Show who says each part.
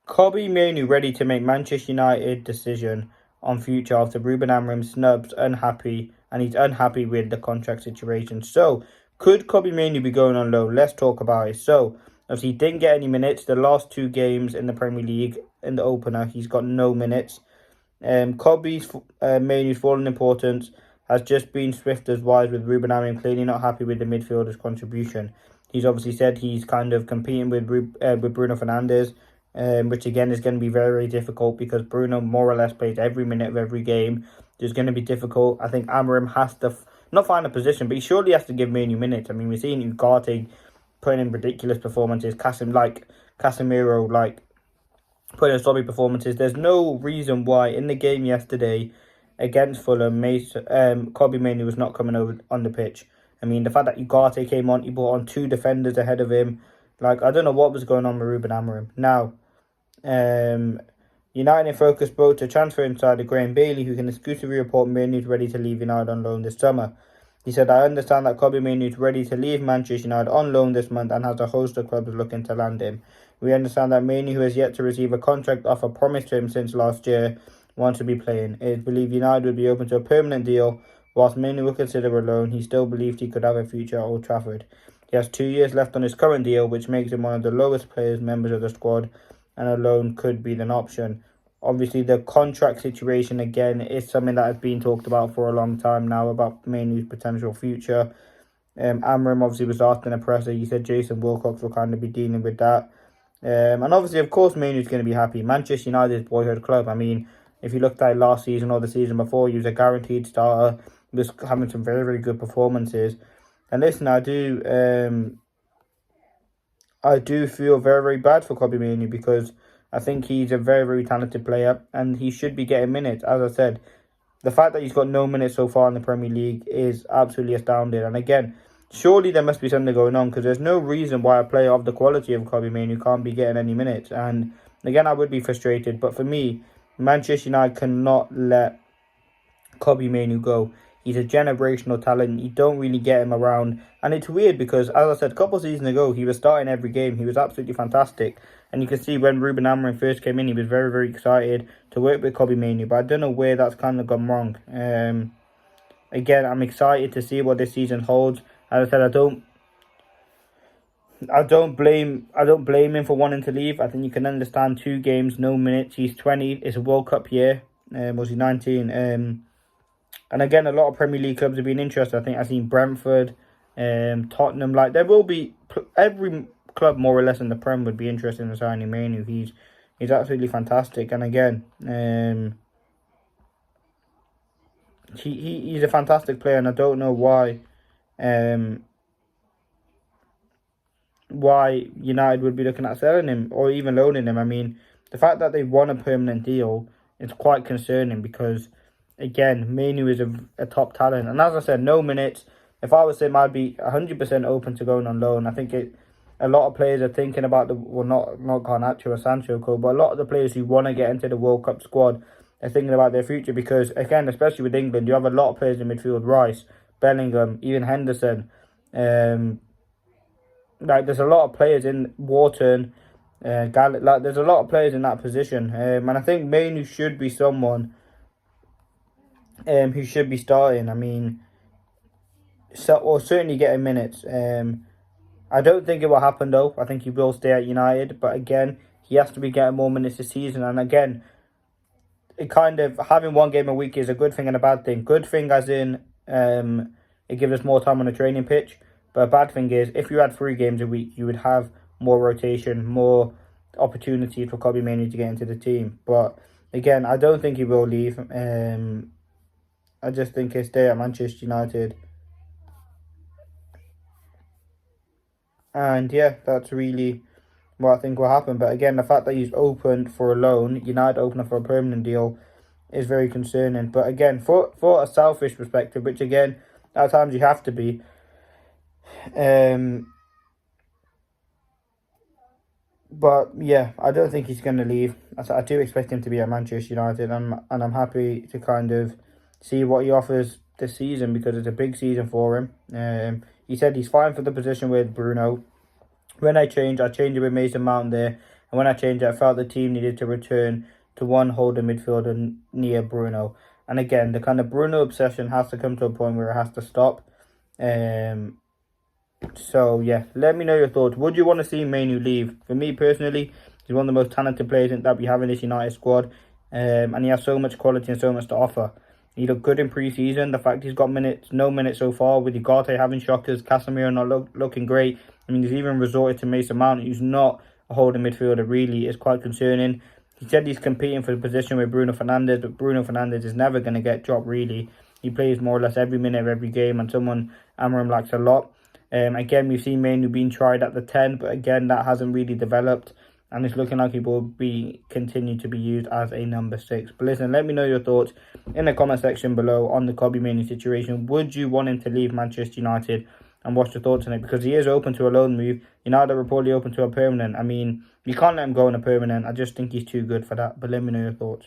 Speaker 1: Kobbie Mainoo ready to make Manchester United decision on future after Ruben Amorim snubs unhappy, and he's unhappy with the contract situation. So, could Kobbie Mainoo be going on loan? Let's talk about it. So, obviously, he didn't get any minutes. The last two games in the Premier League, in the opener, he's got no minutes. Kobbie's Mainoo's fallen importance has just been swift as wise, with Ruben Amorim clearly not happy with the midfielder's contribution. He's obviously said he's kind of competing with Bruno Fernandes, which again is going to be very, very difficult because Bruno more or less plays every minute of every game. It's going to be difficult. I think Amorim has to not find a position, but he surely has to give Mainoo minutes. I mean, we're seeing Ugarte putting in ridiculous performances, Casemiro putting in sloppy performances. There's no reason why in the game yesterday against Fulham, Kobbie Mainoo was not coming over on the pitch. I mean, the fact that Ugarte came on, he brought on two defenders ahead of him. I don't know what was going on with Ruben Amorim. Now, United in Focus spoke to transfer insider Graham Bailey, who can exclusively report Mainoo is ready to leave United on loan this summer. He said, I understand that Kobbie Mainoo is ready to leave Manchester United on loan this month and has a host of clubs looking to land him. We understand that Mainoo, who has yet to receive a contract offer promised to him since last year, wants to be playing. It is believed United would be open to a permanent deal. Whilst Mainoo will consider a loan, he still believed he could have a future at Old Trafford. He has 2 years left on his current deal, which makes him one of the lowest players members of the squad, and a loan could be an option. Obviously, the contract situation, again, is something that has been talked about for a long time now, about Mainoo's potential future. Amorim obviously was asked in a presser. He said Jason Wilcox will kind of be dealing with that. And obviously, of course, Mainoo's going to be happy. Manchester United's boyhood club. I mean, if you looked at last season or the season before, he was a guaranteed starter. He was having some very, very good performances. And listen, I do feel very, very bad for Kobbie Mainoo because I think he's a very, very talented player and he should be getting minutes. As I said, the fact that he's got no minutes so far in the Premier League is absolutely astounding. And again, surely there must be something going on because there's no reason why a player of the quality of Kobbie Mainoo can't be getting any minutes. And again, I would be frustrated. But for me, Manchester United cannot let Kobbie Mainoo go. He's a generational talent. You don't really get him around. And it's weird because, as I said, a couple of seasons ago, he was starting every game. He was absolutely fantastic. And you can see when Ruben Amorim first came in, he was very, very excited to work with Kobbie Mainoo. But I don't know where that's kind of gone wrong. Again, I'm excited to see what this season holds. As I said, I don't blame him for wanting to leave. I think you can understand 2 games, no minutes. He's 20. It's a World Cup year. Was he 19? And again, a lot of Premier League clubs have been interested. I think I've seen Brentford, Tottenham. There will be every club more or less in the Prem would be interested in signing Mainoo. He's absolutely fantastic. And again, he's a fantastic player, and I don't know why United would be looking at selling him or even loaning him. I mean, the fact that they won a permanent deal is quite concerning because, again, Mainoo is a top talent. And as I said, no minutes. If I was him, I'd be 100% open to going on loan. I think a lot of players are thinking about not Garnacho or Sancho, but a lot of the players who want to get into the World Cup squad are thinking about their future because, again, especially with England, you have a lot of players in midfield. Rice, Bellingham, even Henderson. There's a lot of players in Wharton, there's a lot of players in that position. And I think Mainoo should be someone who should be starting. I mean, or certainly getting minutes. I don't think it will happen though. I think he will stay at United, but again, he has to be getting more minutes this season. And again, it kind of having 1 game a week is a good thing and a bad thing. Good thing as in it gives us more time on the training pitch. But a bad thing is if you had 3 games a week, you would have more rotation, more opportunity for Kobbie Mainoo to get into the team. But again, I don't think he will leave. I just think he'll stay at Manchester United. And yeah, that's really what I think will happen. But again, the fact that he's opened for a loan, United opening for a permanent deal, is very concerning. But again, for a selfish perspective, which again, at times you have to be, but yeah, I don't think he's going to leave. I do expect him to be at Manchester United, and I'm happy to kind of see what he offers this season because it's a big season for him. He said he's fine for the position with Bruno. When I change it with Mason Mount there. And when I changed it, I felt the team needed to return to one holding midfielder near Bruno. And again, the kind of Bruno obsession has to come to a point where it has to stop. So yeah, let me know your thoughts. Would you want to see Mainoo leave? For me personally, he's one of the most talented players that we have in this United squad, and he has so much quality and so much to offer. He looked good in pre-season. The fact he's got no minutes so far, with Ugarte having shockers, Casemiro not looking great. I mean, he's even resorted to Mason Mount, who's not a holding midfielder, really, is quite concerning. He said he's competing for the position with Bruno Fernandes, but Bruno Fernandes is never going to get dropped, really. He plays more or less every minute of every game, and someone Amorim likes a lot. Again, we've seen Mainoo being tried at the 10, but again, that hasn't really developed. And it's looking like he will continue to be used as a number 6. But listen, let me know your thoughts in the comment section below on the Kobbie Mainoo situation. Would you want him to leave Manchester United? And what's your thoughts on it? Because he is open to a loan move. United are reportedly open to a permanent. I mean, you can't let him go on a permanent. I just think he's too good for that. But let me know your thoughts.